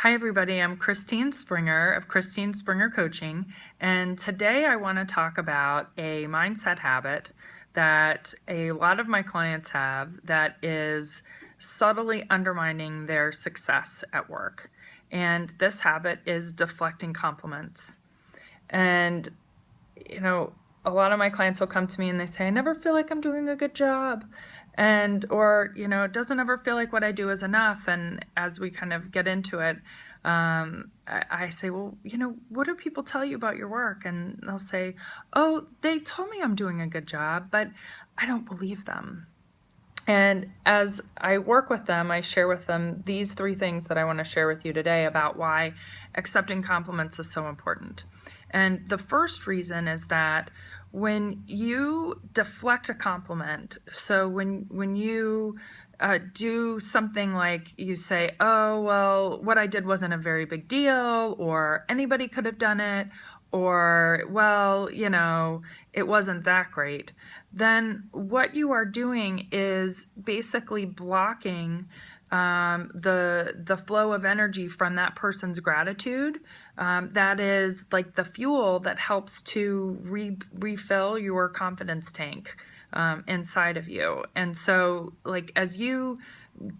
Hi everybody, I'm Christine Springer of Christine Springer Coaching, and today I want to talk about a mindset habit that a lot of my clients have that is subtly undermining their success at work. And this habit is deflecting compliments. And a lot of my clients will come to me and they say, I never feel like I'm doing a good job. Or it doesn't ever feel like what I do is enough. And as we kind of get into it, I say, well, what do people tell you about your work? And they'll say, oh, they told me I'm doing a good job, but I don't believe them. And as I work with them, I share with them these three things that I want to share with you today about why accepting compliments is so important. And the first reason is that when you deflect a compliment, so when you do something like you say, oh, well, what I did wasn't a very big deal, or anybody could have done it, or, well, it wasn't that great, then what you are doing is basically blocking the flow of energy from that person's gratitude. That is like the fuel that helps to refill your confidence tank inside of you. And so, like, as you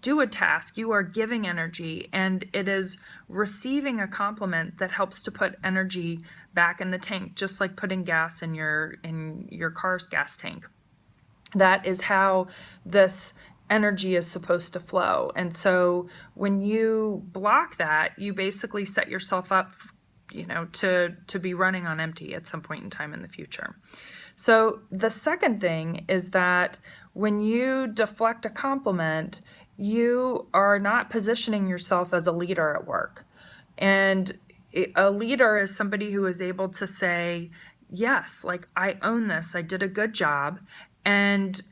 do a task, you are giving energy, and it is receiving a compliment that helps to put energy back in the tank, just like putting gas in your car's gas tank. That is how this energy is supposed to flow. And so when you block that, you basically set yourself up, to be running on empty at some point in time in the future. So the second thing is that when you deflect a compliment, you are not positioning yourself as a leader at work. And a leader is somebody who is able to say, yes, like, I own this, I did a good job. And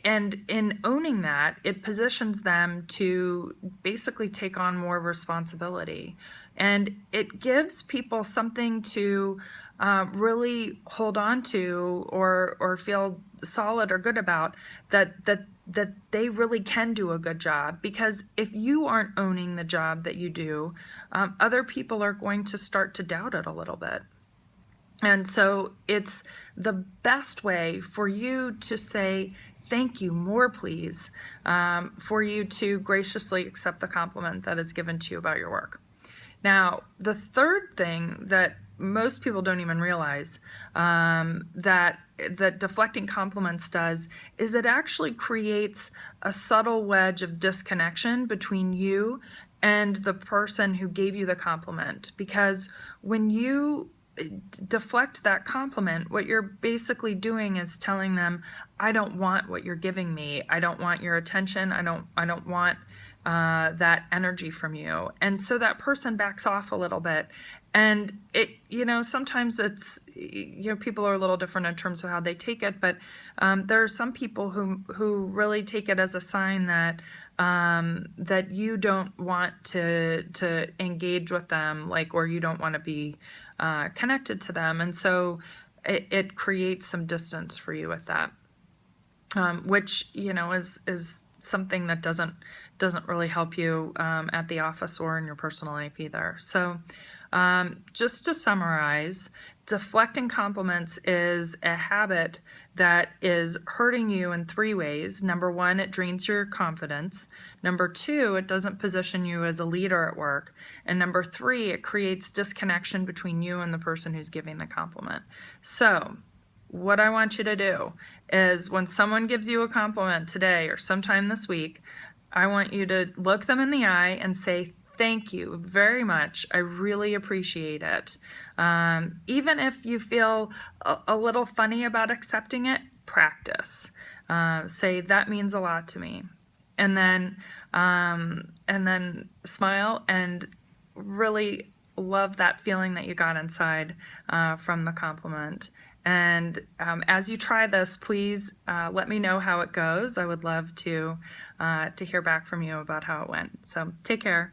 in owning that, it positions them to basically take on more responsibility. And it gives people something to really hold on to or feel solid or good about, that they really can do a good job. Because if you aren't owning the job that you do, other people are going to start to doubt it a little bit. And so it's the best way for you to say, thank you, more please, for you to graciously accept the compliment that is given to you about your work. Now, the third thing that most people don't even realize that deflecting compliments does is it actually creates a subtle wedge of disconnection between you and the person who gave you the compliment. Because when you deflect that compliment, what you're basically doing is telling them, I don't want what you're giving me. I don't want your attention. I don't want that energy from you. And so that person backs off a little bit. And it, sometimes it's, people are a little different in terms of how they take it, but there are some people who really take it as a sign that that you don't want to engage with them, like, or you don't want to be connected to them. And so it creates some distance for you with that, which, is something that doesn't really help you at the office or in your personal life either. So just to summarize, deflecting compliments is a habit that is hurting you in three ways. Number one, it drains your confidence. Number two, it doesn't position you as a leader at work. And number three, it creates disconnection between you and the person who's giving the compliment. So what I want you to do is, when someone gives you a compliment today or sometime this week, I want you to look them in the eye and say, thank you very much. I really appreciate it. Even if you feel a little funny about accepting it, practice. Say, that means a lot to me. And then smile and really love that feeling that you got inside from the compliment. And as you try this, please let me know how it goes. I would love to hear back from you about how it went. So take care.